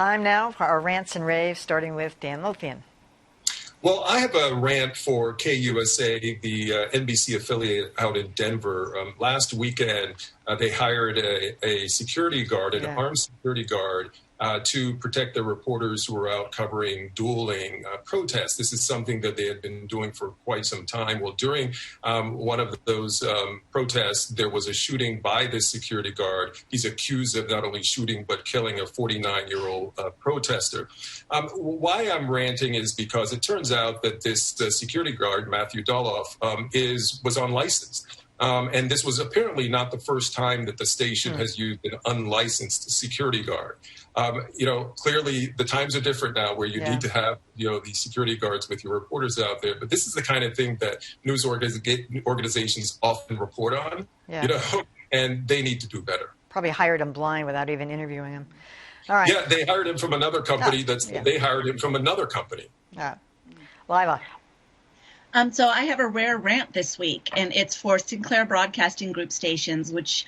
Time now for our rants and raves, starting with Dan Lothian. Well, I have a rant for KUSA, the NBC affiliate out in Denver. Last weekend, they hired a security guard, an armed security guard, to protect the reporters who were out covering dueling protests. This is something that they had been doing for quite some time. Well, during one of those protests, there was a shooting by this security guard. He's accused of not only shooting, but killing a 49-year-old protester. Why I'm ranting is because it turns out that this security guard, Matthew Doloff, was unlicensed. And this was apparently not the first time that the station has used an unlicensed security guard. Clearly the times are different now where you need to have, these security guards with your reporters out there. But this is the kind of thing that news organizations often report on, and they need to do better. Probably hired him blind without even interviewing him. All right. Yeah, they hired him from another company. They hired him from another company. Lylah. So I have a rare rant this week, and it's for Sinclair Broadcasting Group stations, which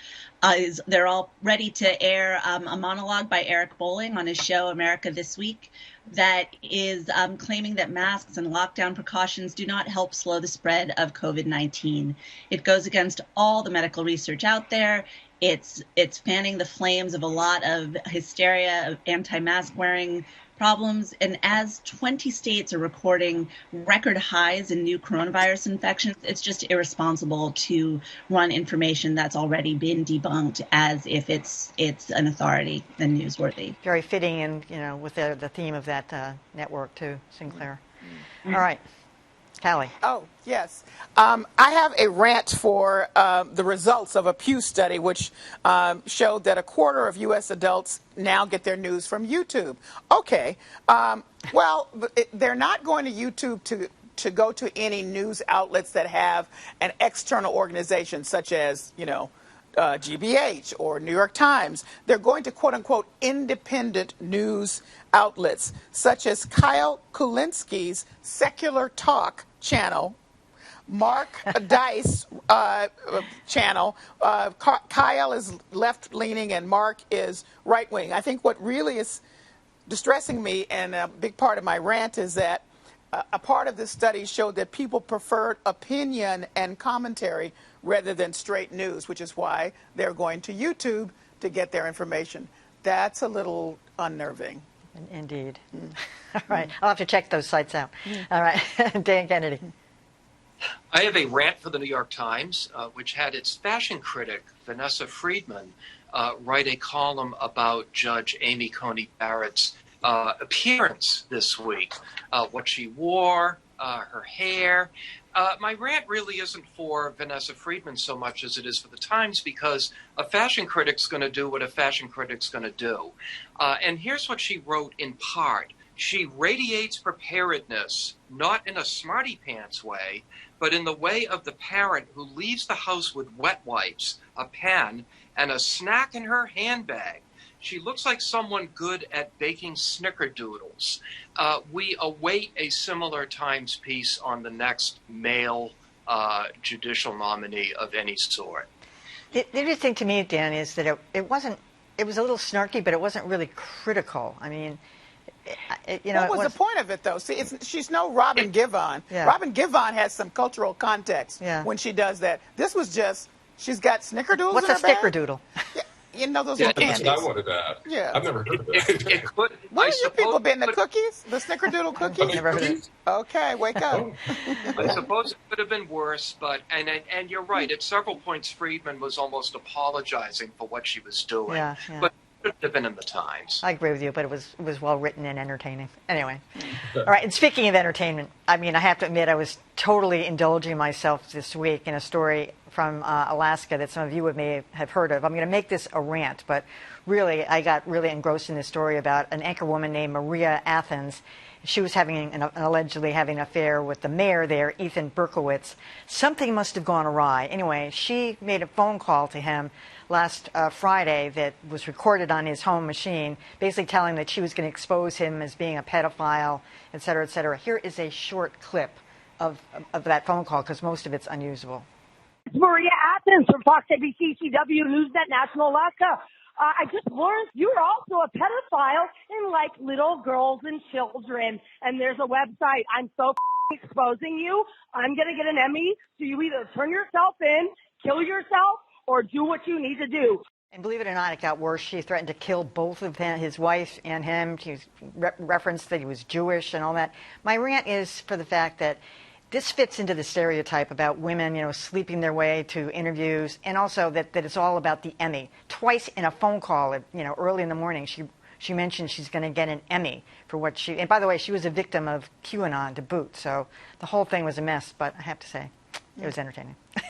they're all ready to air a monologue by Eric Bolling on his show America This Week that is claiming that masks and lockdown precautions do not help slow the spread of COVID-19. It goes against all the medical research out there. It's fanning the flames of a lot of hysteria, of anti-mask wearing problems. And as 20 states are recording record highs in new coronavirus infections, it's just irresponsible to run information that's already been debunked as if it's an authority and newsworthy. Very fitting and, with the theme of that network too, Sinclair. All right. Callie. Oh, yes. I have a rant for the results of a Pew study, which showed that a quarter of U.S. adults now get their news from YouTube. Okay. Well, they're not going to YouTube to go to any news outlets that have an external organization, such as, GBH or New York Times. They're going to, quote unquote, independent news outlets, such as Kyle Kulinski's Secular Talk channel, Mark Dice channel. Kyle is left-leaning and Mark is right-wing. I think what really is distressing me, and a big part of my rant, is that a part of this study showed that people preferred opinion and commentary rather than straight news, which is why they're going to YouTube to get their information. That's a little unnerving. Indeed. All right. I'll have to check those sites out. All right. Dan Kennedy. I have a rant for the New York Times, which had its fashion critic, Vanessa Friedman, write a column about Judge Amy Coney Barrett's appearance this week, what she wore, her hair. My rant really isn't for Vanessa Friedman so much as it is for the Times, because a fashion critic's going to do what a fashion critic's going to do. And here's what she wrote in part. She radiates preparedness, not in a smarty pants way, but in the way of the parent who leaves the house with wet wipes, a pen, and a snack in her handbag. She looks like someone good at baking snickerdoodles. We await a similar Times piece on the next male judicial nominee of any sort. The interesting to me, Dan, is that it was a little snarky, but it wasn't really critical. I mean, what was the point of it, though? See, she's no Robin Givon. Yeah. Robin Givon has some cultural context when she does that. This was just, she's got snickerdoodles What's in her a snickerdoodle? Those little candies. I wanted that. Yeah. I've never heard of it. Where have you people been? The cookies? The snickerdoodle cookies? Never heard of it. Okay, wake up. I suppose it could have been worse, but and you're right. At several points, Friedman was almost apologizing for what she was doing. Yeah. But it should have been in the Times. I agree with you, but it was well written and entertaining. Anyway. All right, and speaking of entertainment, I mean, I have to admit I was totally indulging myself this week in a story from Alaska that some of you may have heard of. I'm going to make this a rant, but really, I got really engrossed in this story about an anchor woman named Maria Athens. She was allegedly having an affair with the mayor there, Ethan Berkowitz. Something must have gone awry. Anyway, she made a phone call to him last Friday that was recorded on his home machine, basically telling that she was going to expose him as being a pedophile, et cetera, et cetera. Here is a short clip of that phone call, because most of it's unusable. It's Maria Athens from Fox ABC CW Newsnet National Alaska. I just learned you're also a pedophile and like little girls and children. And there's a website. I'm so exposing you. I'm going to get an Emmy. So you either turn yourself in, kill yourself, or do what you need to do. And believe it or not, it got worse. She threatened to kill both of them, his wife and him. She referenced that he was Jewish and all that. My rant is for the fact that this fits into the stereotype about women, sleeping their way to interviews, and also that it's all about the Emmy. Twice in a phone call, early in the morning, she mentioned she's going to get an Emmy for what she. And by the way, she was a victim of QAnon to boot, so the whole thing was a mess. But I have to say, it was entertaining.